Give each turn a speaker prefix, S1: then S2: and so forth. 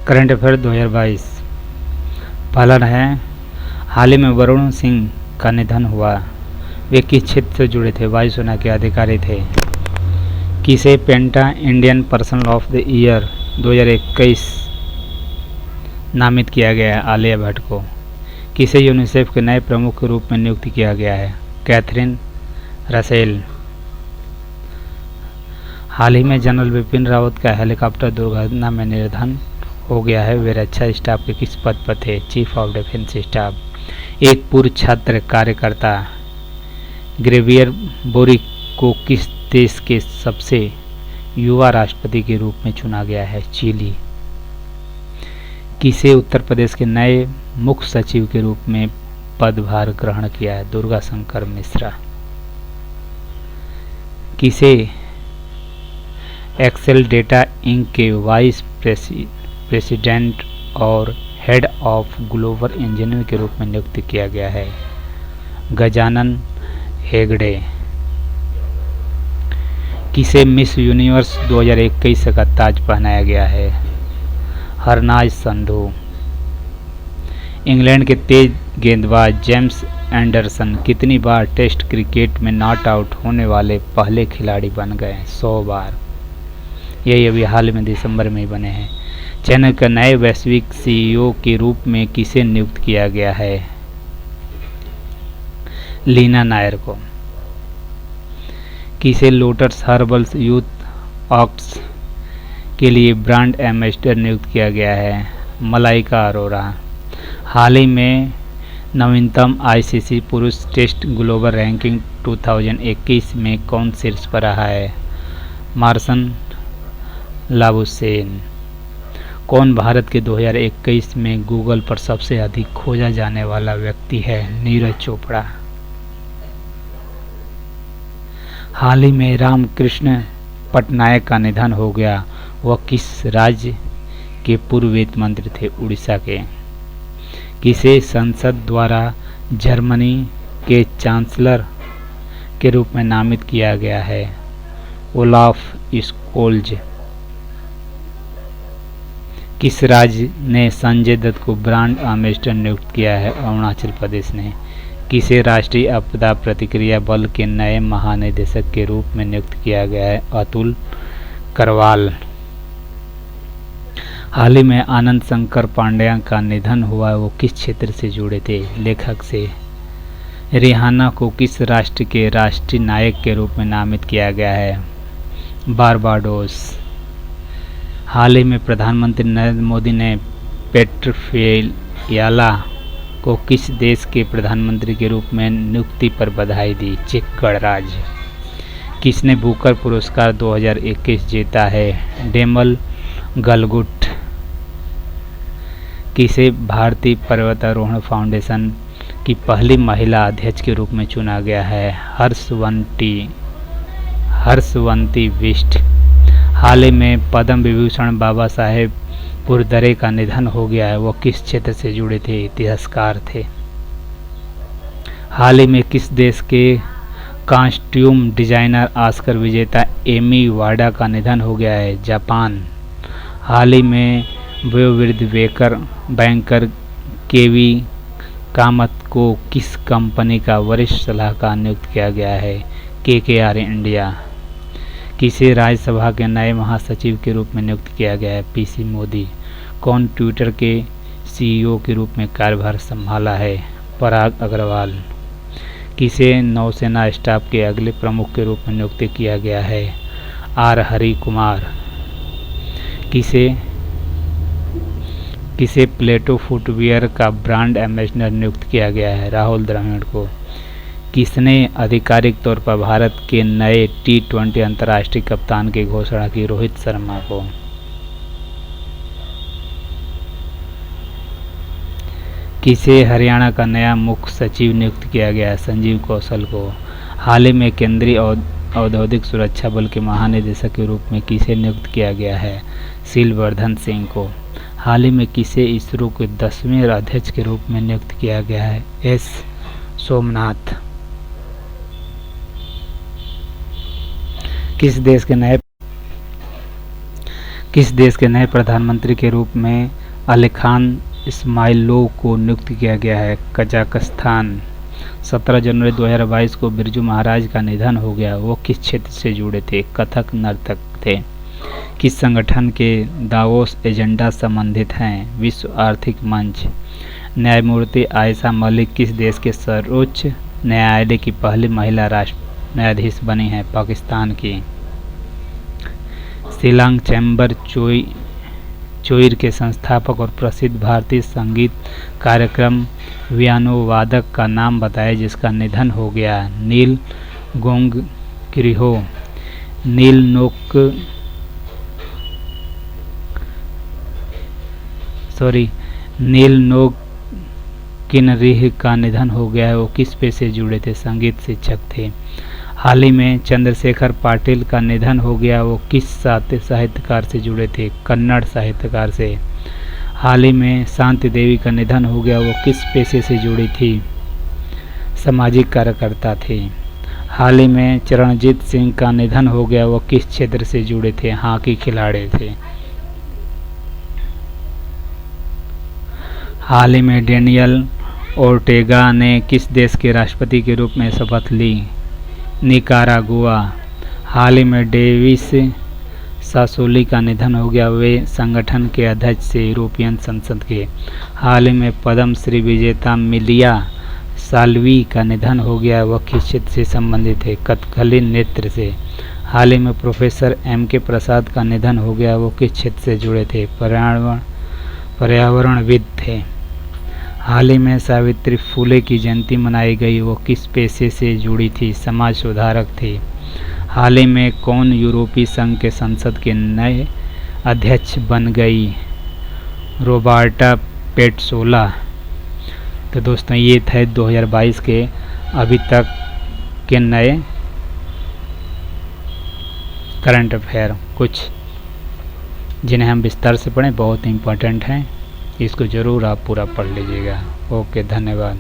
S1: Current affair 2022 पालन है। हाल ही में वरुण सिंह का निधन हुआ। वे किस क्षेत्र से जुड़े थे? वायुसेना के अधिकारी थे। किसे PETA Indian person of the year 2021 नामित किया गया है? आलिया भट्ट को। किसे यूनिसेफ के नए प्रमुख के रूप में नियुक्त किया गया है? Catherine Russell. हाल ही में जनरल बिपिन रावत का हेलीकॉप्टर दुर्घटना में निधन हो गया है। वे रक्षा स्टाफ के किस पद पर थे? Chief of defence staff. एक पूर्व छात्र कार्यकर्ता ग्रेवियर बोरिक को किस देश के सबसे युवा राष्ट्रपति के रूप में चुना गया है? चिली। किसे उत्तर प्रदेश के नए मुख्य सचिव के रूप में पदभार ग्रहण किया है? दुर्गा शंकर मिश्रा। किसे एक्सेल डेटा इंक के वाइस प्रेसिडेंट और हेड ऑफ ग्लोबल इंजीनियरिंग के रूप में नियुक्त किया गया है? गजानन हेगड़े। किसे मिस यूनिवर्स 2021 का ताज पहनाया गया है? हरनाज संधू। इंग्लैंड के तेज गेंदबाज जेम्स एंडरसन कितनी बार टेस्ट क्रिकेट में नॉट आउट होने वाले पहले खिलाड़ी बन गए? 100 बार। ये अभी हाल में दिसंबर में ही बने हैं। चैनल का नए वैश्विक सीईओ के रूप में किसे नियुक्त किया गया है? लीना नायर को। किसे लोटस हर्बल्स यूथ ऑक्स के लिए ब्रांड एम्बेसडर नियुक्त किया गया है? मलाइका अरोरा। हाल ही में नवीनतम आईसीसी पुरुष टेस्ट ग्लोबल रैंकिंग 2021 में कौन शीर्ष पर रहा है? मार्सन लाबुशेन। कौन भारत के 2021 में गूगल पर सबसे अधिक खोजा जाने वाला व्यक्ति है? नीरज चोपड़ा। हाल ही में रामकृष्ण पटनायक का निधन हो गया। वह किस राज्य के पूर्व वित्त मंत्री थे? उड़ीसा के। किसे संसद द्वारा जर्मनी के चांसलर के रूप में नामित किया गया है? Olaf Scholz. किस राज्य ने संजय दत्त को ब्रांड एम्बेसडर नियुक्त किया है? अरुणाचल प्रदेश ने। किसे राष्ट्रीय आपदा प्रतिक्रिया बल के नए महानिदेशक के रूप में नियुक्त किया गया है? अतुल करवाल। हाल ही में आनंद शंकर पांड्या का निधन हुआ। वो किस क्षेत्र से जुड़े थे? लेखक से। रिहाना को किस राष्ट्र के राष्ट्रीय नायक के रूप में नामित किया गया है? बारबाडोस। हाल ही में प्रधानमंत्री नरेंद्र मोदी ने पेट्रोफियाला को किस देश के प्रधानमंत्री के रूप में नियुक्ति पर बधाई दी? चेक गणराज्य। किसने बुकर पुरस्कार 2021 जीता है? डेमल गलगुट। किसे भारतीय पर्वतारोहण फाउंडेशन की पहली महिला अध्यक्ष के रूप में चुना गया है? हर्षवंती बिष्ट। हाल ही में पद्म विभूषण बाबा साहेब पुरदरे का निधन हो गया है। वो किस क्षेत्र से जुड़े थे? इतिहासकार थे। हाल ही में किस देश के कॉस्ट्यूम डिजाइनर ऑस्कर विजेता एमी वाडा का निधन हो गया है? जापान। हाल ही में वयोवृद्ध बैंकर केवी कामत को किस कंपनी का वरिष्ठ सलाहकार नियुक्त किया गया है? KKR India. किसे राज्यसभा के नए महासचिव के रूप में नियुक्त किया गया है? पीसी मोदी। कौन ट्विटर के सीईओ के रूप में कार्यभार संभाला है? पराग अग्रवाल। किसे नौसेना स्टाफ के अगले प्रमुख के रूप में नियुक्त किया गया है? आर हरि कुमार। किसे प्लेटो फुटवियर का ब्रांड एम्बेसडर नियुक्त किया गया है? राहुल द्रविड़ को। किसने आधिकारिक तौर पर भारत के नए T20 अंतर्राष्ट्रीय कप्तान की घोषणा की? रोहित शर्मा को। किसे हरियाणा का नया मुख्य सचिव नियुक्त किया गया है? संजीव कौशल को। हाल ही में केंद्रीय औद्योगिक सुरक्षा बल के महानिदेशक के रूप में किसे नियुक्त किया गया है? शीलवर्धन सिंह को। हाल ही में किसे इसरो के 10वें अध्यक्ष के रूप में नियुक्त किया गया है? एस सोमनाथ। किस देश के नए किस देश के नए प्रधानमंत्री के रूप में अलीखान इस्माइलोव को नियुक्त किया गया है? कजाकिस्तान। 17 जनवरी 2022 को बिरजू महाराज का निधन हो गया। वो किस क्षेत्र से जुड़े थे? कथक नर्तक थे। किस संगठन के दावोस एजेंडा संबंधित हैं? विश्व आर्थिक मंच। न्यायमूर्ति आयशा मलिक किस देश के सर्वोच्च न्यायालय की पहली महिला राष्ट्र न्यायाधीश बनी हैं? पाकिस्तान की। शिलांग चैम्बर चोइर के संस्थापक और प्रसिद्ध भारतीय संगीत कार्यक्रम पियानो वादक का नाम बताएं जिसका निधन हो गया। नील गोंगकिरहो। नील नोगकिनरिह का निधन हो गया है। वो किस पेशे से जुड़े थे? संगीत शिक्षक थे। हाल ही में चंद्रशेखर पाटिल का निधन हो गया। वो किस साहित्यकार से जुड़े थे? कन्नड़ साहित्यकार से। हाल ही में शांति देवी का निधन हो गया। वो किस पेशे से जुड़ी थी? सामाजिक कार्यकर्ता थे। हाल ही में चरणजीत सिंह का निधन हो गया। वो किस क्षेत्र से जुड़े थे? हॉकी खिलाड़ी थे। हाल ही में डेनियल ओर्टेगा ने किस देश के राष्ट्रपति के रूप में शपथ ली? निकारागुआ। हाल ही में डेविस सासोली का निधन हो गया। वे संगठन के अध्यक्ष थे यूरोपियन संसद के। हाल ही में पद्म श्री विजेता मिलिया साल्वी का निधन हो गया। वह किस क्षेत्र से संबंधित है? कथकली नृत्य से। हाल ही में प्रोफेसर M.K. प्रसाद का निधन हो गया। वो किस क्षेत्र से जुड़े थे? पर्यावरणविद थे। हाल ही में सावित्री फुले की जयंती मनाई गई। वो किस पेशे से जुड़ी थी? समाज सुधारक थी। हाल ही में कौन यूरोपीय संघ के संसद के नए अध्यक्ष बन गई? रोबर्टा पेट्सोला। तो दोस्तों ये थे 2022 के अभी तक के नए करंट अफेयर, कुछ जिन्हें हम विस्तार से पढ़ें, बहुत इम्पोर्टेंट हैं। इसको ज़रूर आप पूरा पढ़ लीजिएगा। ओके, धन्यवाद।